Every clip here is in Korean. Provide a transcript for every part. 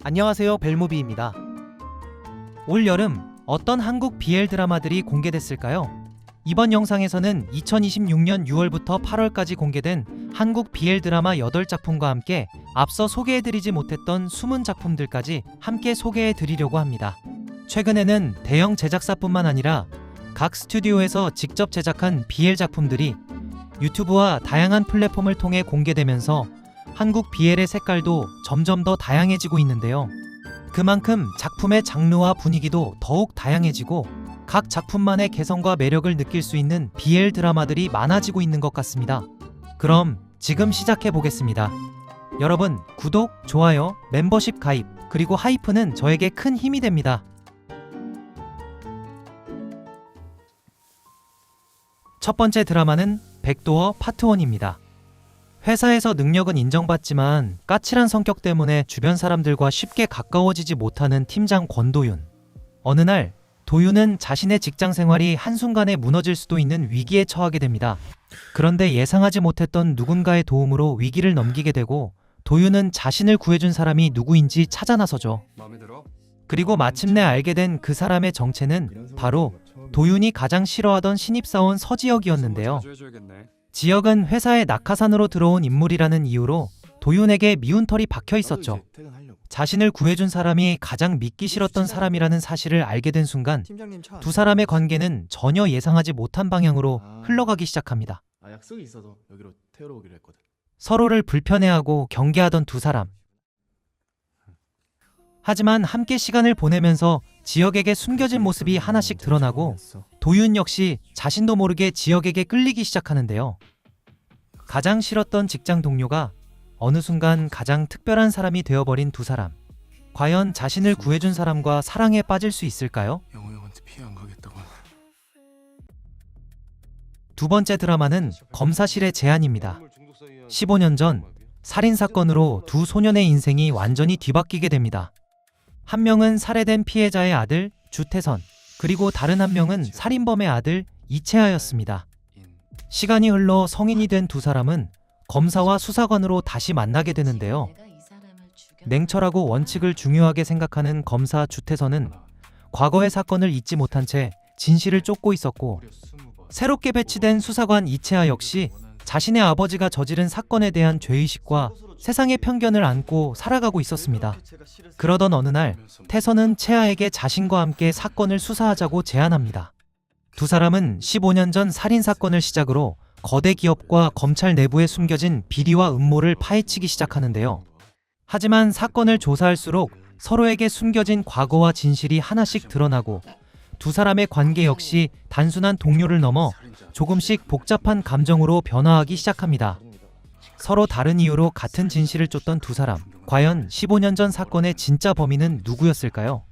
안녕하세요, 벨무비입니다. 올 여름 어떤 한국 BL 드라마들이 공개됐을까요? 이번 영상에서는 2026년 6월부터 8월까지 공개된 한국 BL 드라마 8작품과 함께 앞서 소개해드리지 못했던 숨은 작품들까지 함께 소개해드리려고 합니다. 최근에는 대형 제작사뿐만 아니라 각 스튜디오에서 직접 제작한 BL 작품들이 유튜브와 다양한 플랫폼을 통해 공개되면서 한국 BL의 색깔도 점점 더 다양해지고 있는데요. 그만큼 작품의 장르와 분위기도 더욱 다양해지고 각 작품만의 개성과 매력을 느낄 수 있는 BL 드라마들이 많아지고 있는 것 같습니다. 그럼 지금 시작해 보겠습니다. 여러분, 구독, 좋아요, 멤버십 가입, 그리고 하이프는 저에게 큰 힘이 됩니다. 첫 번째 드라마는 백도어 파트 1입니다. 회사에서 능력은 인정받지만 까칠한 성격 때문에 주변 사람들과 쉽게 가까워지지 못하는 팀장 권도윤. 어느 날 도윤은 자신의 직장 생활이 한순간에 무너질 수도 있는 위기에 처하게 됩니다. 그런데 예상하지 못했던 누군가의 도움으로 위기를 넘기게 되고 도윤은 자신을 구해준 사람이 누구인지 찾아 나서죠. 그리고 마침내 알게 된 그 사람의 정체는 바로 도윤이 가장 싫어하던 신입사원 서지혁이었는데요. 지혁은 회사에 낙하산으로 들어온 인물이라는 이유로 도윤에게 미운 털이 박혀 있었죠. 자신을 구해준 사람이 가장 믿기 싫었던 사람이라는 사실을 알게 된 순간 두 사람의 관계는 전혀 예상하지 못한 방향으로 흘러가기 시작합니다. 약속이 있어서 여기로 태우러 오기로 했거든. 서로를 불편해하고 경계하던 두 사람. 하지만 함께 시간을 보내면서 지혁에게 숨겨진 모습이 하나씩 드러나고 도윤 역시 자신도 모르게 지혁에게 끌리기 시작하는데요. 가장 싫었던 직장 동료가 어느 순간 가장 특별한 사람이 되어버린 두 사람. 과연 자신을 구해준 사람과 사랑에 빠질 수 있을까요? 영호 형한테 피해 안 가겠다고. 두 번째 드라마는 검사실의 제안입니다. 15년 전 살인사건으로 두 소년의 인생이 완전히 뒤바뀌게 됩니다. 한 명은 살해된 피해자의 아들 주태선, 그리고 다른 한 명은 살인범의 아들 이채하였습니다. 시간이 흘러 성인이 된 두 사람은 검사와 수사관으로 다시 만나게 되는데요. 냉철하고 원칙을 중요하게 생각하는 검사 주태선은 과거의 사건을 잊지 못한 채 진실을 쫓고 있었고, 새롭게 배치된 수사관 이채하 역시 자신의 아버지가 저지른 사건에 대한 죄의식과 세상의 편견을 안고 살아가고 있었습니다. 그러던 어느 날 태선은 채하에게 자신과 함께 사건을 수사하자고 제안합니다. 두 사람은 15년 전 살인사건을 시작으로 거대 기업과 검찰 내부에 숨겨진 비리와 음모를 파헤치기 시작하는데요. 하지만 사건을 조사할수록 서로에게 숨겨진 과거와 진실이 하나씩 드러나고 두 사람의 관계 역시 단순한 동료를 넘어 조금씩 복잡한 감정으로 변화하기 시작합니다. 서로 다른 이유로 같은 진실을 쫓던 두 사람. 과연 15년 전 사건의 진짜 범인은 누구였을까요?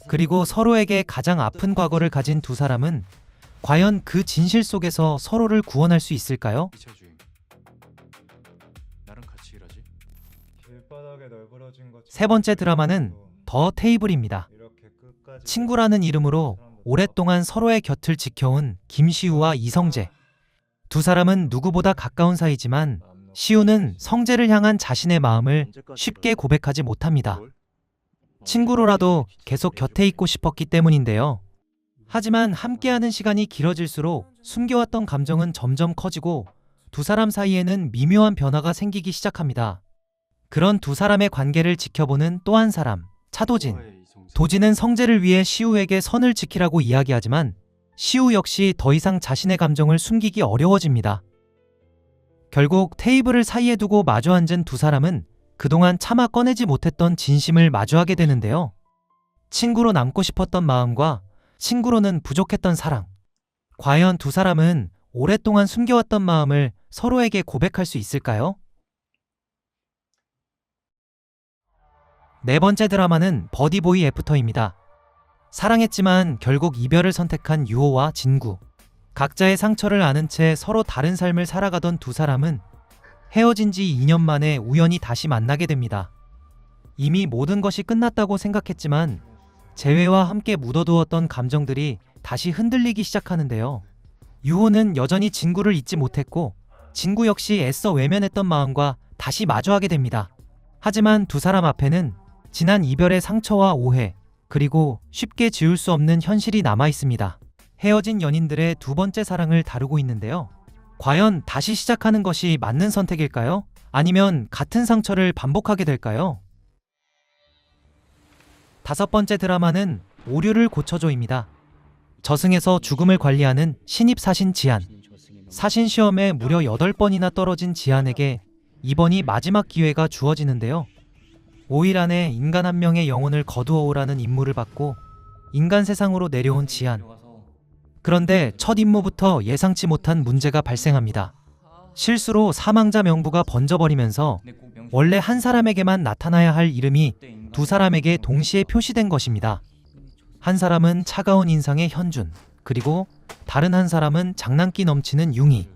그리고 서로에게 가장 아픈 과거를 가진 두 사람은 과연 그 진실 속에서 서로를 구원할 수 있을까요? 세 번째 드라마는 더 테이블입니다. 친구라는 이름으로 오랫동안 서로의 곁을 지켜온 김시우와 이성재. 두 사람은 누구보다 가까운 사이지만 시우는 성재를 향한 자신의 마음을 쉽게 고백하지 못합니다. 친구로라도 계속 곁에 있고 싶었기 때문인데요. 하지만 함께하는 시간이 길어질수록 숨겨왔던 감정은 점점 커지고 두 사람 사이에는 미묘한 변화가 생기기 시작합니다. 그런 두 사람의 관계를 지켜보는 또 한 사람, 차도진. 도진은 성재를 위해 시우에게 선을 지키라고 이야기하지만 시우 역시 더 이상 자신의 감정을 숨기기 어려워집니다. 결국 테이블을 사이에 두고 마주 앉은 두 사람은 그동안 차마 꺼내지 못했던 진심을 마주하게 되는데요. 친구로 남고 싶었던 마음과 친구로는 부족했던 사랑. 과연 두 사람은 오랫동안 숨겨왔던 마음을 서로에게 고백할 수 있을까요? 네 번째 드라마는 버디보이 애프터입니다. 사랑했지만 결국 이별을 선택한 유호와 진구. 각자의 상처를 아는 채 서로 다른 삶을 살아가던 두 사람은 헤어진 지 2년 만에 우연히 다시 만나게 됩니다. 이미 모든 것이 끝났다고 생각했지만 재회와 함께 묻어두었던 감정들이 다시 흔들리기 시작하는데요. 유호는 여전히 진구를 잊지 못했고 진구 역시 애써 외면했던 마음과 다시 마주하게 됩니다. 하지만 두 사람 앞에는 지난 이별의 상처와 오해, 그리고 쉽게 지울 수 없는 현실이 남아 있습니다. 헤어진 연인들의 두 번째 사랑을 다루고 있는데요. 과연 다시 시작하는 것이 맞는 선택일까요? 아니면 같은 상처를 반복하게 될까요? 다섯 번째 드라마는 오류를 고쳐줘입니다. 저승에서 죽음을 관리하는 신입사신 지한. 사신 시험에 무려 8번이나 떨어진 지한에게 이번이 마지막 기회가 주어지는데요. 5일 안에 인간 한 명의 영혼을 거두어 오라는 임무를 받고 인간 세상으로 내려온 지한. 그런데 첫 임무부터 예상치 못한 문제가 발생합니다. 실수로 사망자 명부가 번져버리면서 원래 한 사람에게만 나타나야 할 이름이 두 사람에게 동시에 표시된 것입니다. 한 사람은 차가운 인상의 현준, 그리고 다른 한 사람은 장난기 넘치는 융이.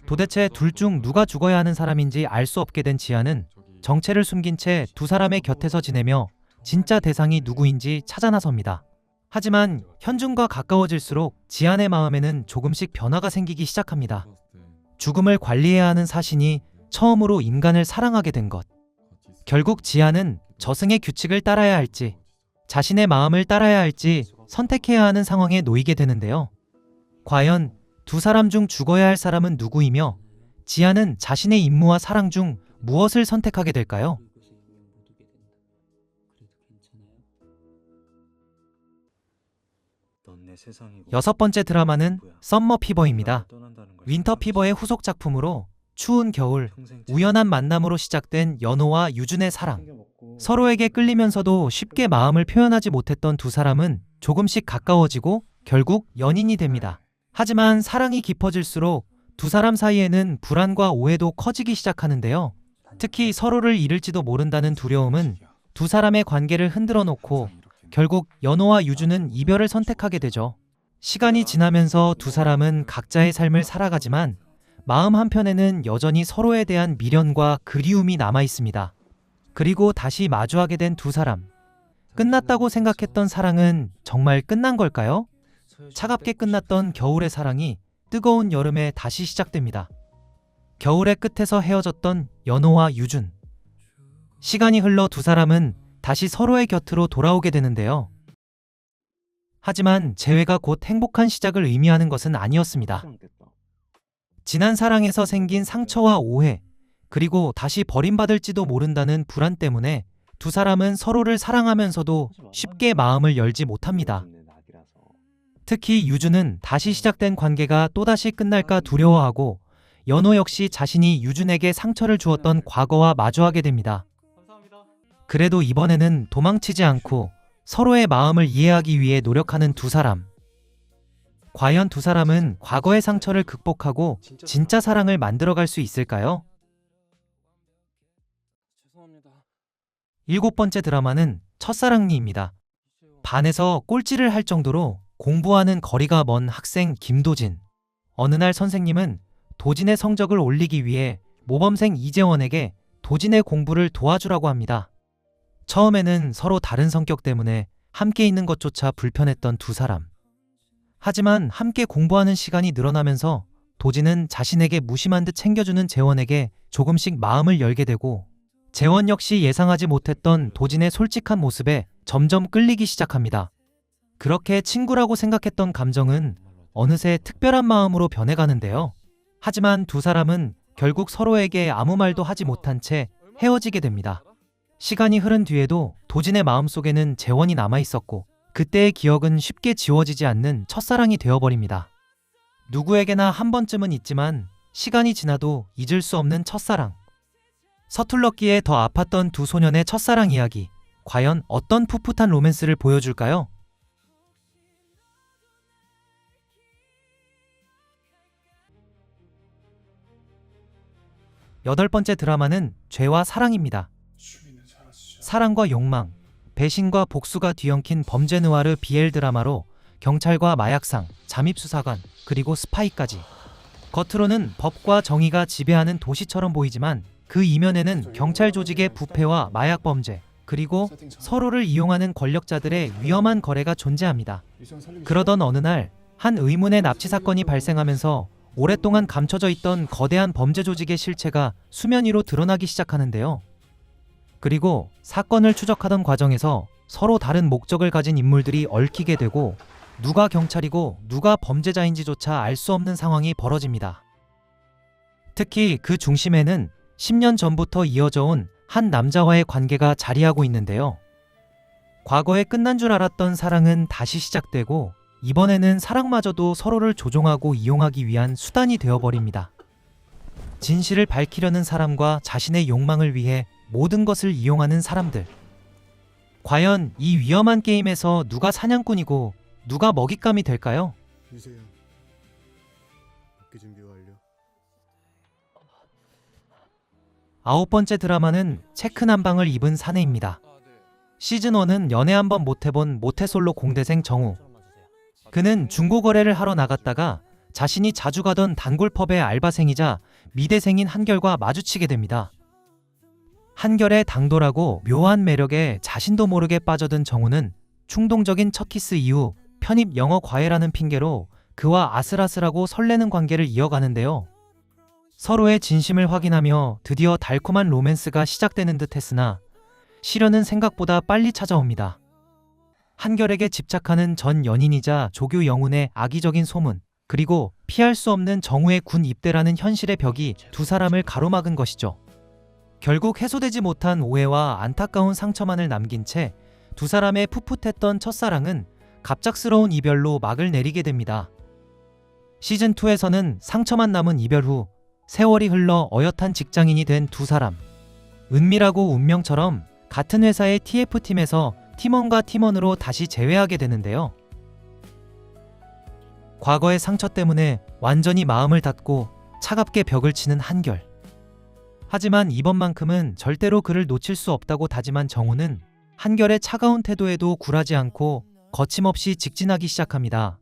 도대체 둘 중 누가 죽어야 하는 사람인지 알 수 없게 된 지한은 정체를 숨긴 채 두 사람의 곁에서 지내며 진짜 대상이 누구인지 찾아 나섭니다. 하지만 현준과 가까워질수록 지한의 마음에는 조금씩 변화가 생기기 시작합니다. 죽음을 관리해야 하는 사신이 처음으로 인간을 사랑하게 된 것. 결국 지한은 저승의 규칙을 따라야 할지, 자신의 마음을 따라야 할지 선택해야 하는 상황에 놓이게 되는데요. 과연 두 사람 중 죽어야 할 사람은 누구이며 지한은 자신의 임무와 사랑 중 무엇을 선택하게 될까요? 여섯 번째 드라마는 썸머 피버입니다. 윈터 피버의 후속 작품으로 추운 겨울, 우연한 만남으로 시작된 연호와 유준의 사랑. 서로에게 끌리면서도 쉽게 마음을 표현하지 못했던 두 사람은 조금씩 가까워지고 결국 연인이 됩니다. 하지만 사랑이 깊어질수록 두 사람 사이에는 불안과 오해도 커지기 시작하는데요. 특히 서로를 잃을지도 모른다는 두려움은 두 사람의 관계를 흔들어 놓고 결국 연호와 유준은 이별을 선택하게 되죠. 시간이 지나면서 두 사람은 각자의 삶을 살아가지만 마음 한편에는 여전히 서로에 대한 미련과 그리움이 남아 있습니다. 그리고 다시 마주하게 된 두 사람. 끝났다고 생각했던 사랑은 정말 끝난 걸까요? 차갑게 끝났던 겨울의 사랑이 뜨거운 여름에 다시 시작됩니다. 겨울의 끝에서 헤어졌던 연호와 유준. 시간이 흘러 두 사람은 다시 서로의 곁으로 돌아오게 되는데요. 하지만 재회가 곧 행복한 시작을 의미하는 것은 아니었습니다. 지난 사랑에서 생긴 상처와 오해, 그리고 다시 버림받을지도 모른다는 불안 때문에 두 사람은 서로를 사랑하면서도 쉽게 마음을 열지 못합니다. 특히 유준은 다시 시작된 관계가 또다시 끝날까 두려워하고 연호 역시 자신이 유준에게 상처를 주었던 과거와 마주하게 됩니다. 그래도 이번에는 도망치지 않고 서로의 마음을 이해하기 위해 노력하는 두 사람. 과연 두 사람은 과거의 상처를 극복하고 진짜 사랑을 만들어갈 수 있을까요? 일곱 번째 드라마는 첫사랑니입니다. 반에서 꼴찌를 할 정도로 공부하는 거리가 먼 학생 김도진. 어느 날 선생님은 도진의 성적을 올리기 위해 모범생 이재원에게 도진의 공부를 도와주라고 합니다. 처음에는 서로 다른 성격 때문에 함께 있는 것조차 불편했던 두 사람. 하지만 함께 공부하는 시간이 늘어나면서 도진은 자신에게 무심한 듯 챙겨주는 재원에게 조금씩 마음을 열게 되고 재원 역시 예상하지 못했던 도진의 솔직한 모습에 점점 끌리기 시작합니다. 그렇게 친구라고 생각했던 감정은 어느새 특별한 마음으로 변해가는데요. 하지만 두 사람은 결국 서로에게 아무 말도 하지 못한 채 헤어지게 됩니다. 시간이 흐른 뒤에도 도진의 마음속에는 재원이 남아있었고 그때의 기억은 쉽게 지워지지 않는 첫사랑이 되어버립니다. 누구에게나 한 번쯤은 있지만 시간이 지나도 잊을 수 없는 첫사랑. 서툴렀기에 더 아팠던 두 소년의 첫사랑 이야기. 과연 어떤 풋풋한 로맨스를 보여줄까요? 여덟 번째 드라마는 죄와 사랑입니다. 사랑과 욕망, 배신과 복수가 뒤엉킨 범죄 느와르 BL 드라마로 경찰과 마약상, 잠입수사관, 그리고 스파이까지. 겉으로는 법과 정의가 지배하는 도시처럼 보이지만 그 이면에는 경찰 조직의 부패와 마약 범죄, 그리고 서로를 이용하는 권력자들의 위험한 거래가 존재합니다. 그러던 어느 날 한 의문의 납치 사건이 발생하면서 오랫동안 감춰져 있던 거대한 범죄 조직의 실체가 수면 위로 드러나기 시작하는데요. 그리고 사건을 추적하던 과정에서 서로 다른 목적을 가진 인물들이 얽히게 되고 누가 경찰이고 누가 범죄자인지조차 알 수 없는 상황이 벌어집니다. 특히 그 중심에는 10년 전부터 이어져 온 한 남자와의 관계가 자리하고 있는데요. 과거에 끝난 줄 알았던 사랑은 다시 시작되고 이번에는 사랑마저도 서로를 조종하고 이용하기 위한 수단이 되어버립니다. 진실을 밝히려는 사람과 자신의 욕망을 위해 모든 것을 이용하는 사람들. 과연 이 위험한 게임에서 누가 사냥꾼이고 누가 먹잇감이 될까요? 유세영, 복귀 준비 완료. 9번째 드라마는 체크 난방을 입은 사내입니다. 시즌1은 연애 한번 못해본 모태솔로 공대생 정우. 그는 중고거래를 하러 나갔다가 자신이 자주 가던 단골펍의 알바생이자 미대생인 한결과 마주치게 됩니다. 한결의 당돌하고 묘한 매력에 자신도 모르게 빠져든 정우는 충동적인 첫 키스 이후 편입 영어 과외라는 핑계로 그와 아슬아슬하고 설레는 관계를 이어가는데요. 서로의 진심을 확인하며 드디어 달콤한 로맨스가 시작되는 듯 했으나 시련은 생각보다 빨리 찾아옵니다. 한결에게 집착하는 전 연인이자 조교 영훈의 악의적인 소문, 그리고 피할 수 없는 정우의 군 입대라는 현실의 벽이 두 사람을 가로막은 것이죠. 결국 해소되지 못한 오해와 안타까운 상처만을 남긴 채 두 사람의 풋풋했던 첫사랑은 갑작스러운 이별로 막을 내리게 됩니다. 시즌2에서는 상처만 남은 이별 후 세월이 흘러 어엿한 직장인이 된 두 사람. 은밀하고 운명처럼 같은 회사의 TF팀에서 팀원과 팀원으로 다시 재회하게 되는데요. 과거의 상처 때문에 완전히 마음을 닫고 차갑게 벽을 치는 한결. 하지만 이번만큼은 절대로 그를 놓칠 수 없다고 다짐한 정우는 한결의 차가운 태도에도 굴하지 않고 거침없이 직진하기 시작합니다.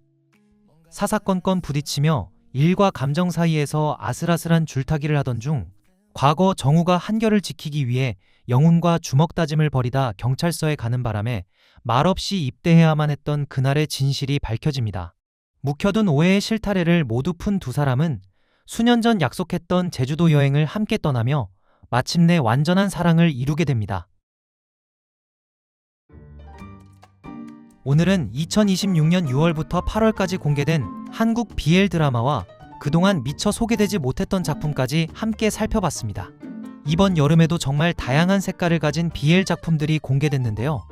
사사건건 부딪히며 일과 감정 사이에서 아슬아슬한 줄타기를 하던 중 과거 정우가 한결을 지키기 위해 영훈과 주먹 다짐을 벌이다 경찰서에 가는 바람에 말없이 입대해야만 했던 그날의 진실이 밝혀집니다. 묵혀둔 오해의 실타래를 모두 푼 두 사람은 수년 전 약속했던 제주도 여행을 함께 떠나며 마침내 완전한 사랑을 이루게 됩니다. 오늘은 2026년 6월부터 8월까지 공개된 한국 BL 드라마와 그동안 미처 소개되지 못했던 작품까지 함께 살펴봤습니다. 이번 여름에도 정말 다양한 색깔을 가진 BL 작품들이 공개됐는데요.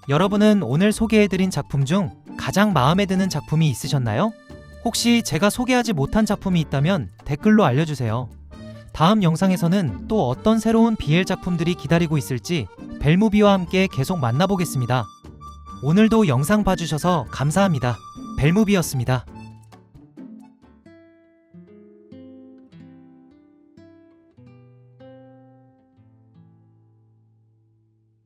여러분은 오늘 소개해드린 작품 중 가장 마음에 드는 작품이 있으셨나요? 혹시 제가 소개하지 못한 작품이 있다면 댓글로 알려주세요. 다음 영상에서는 또 어떤 새로운 BL 작품들이 기다리고 있을지 벨무비와 함께 계속 만나보겠습니다. 오늘도 영상 봐주셔서 감사합니다. 벨무비였습니다.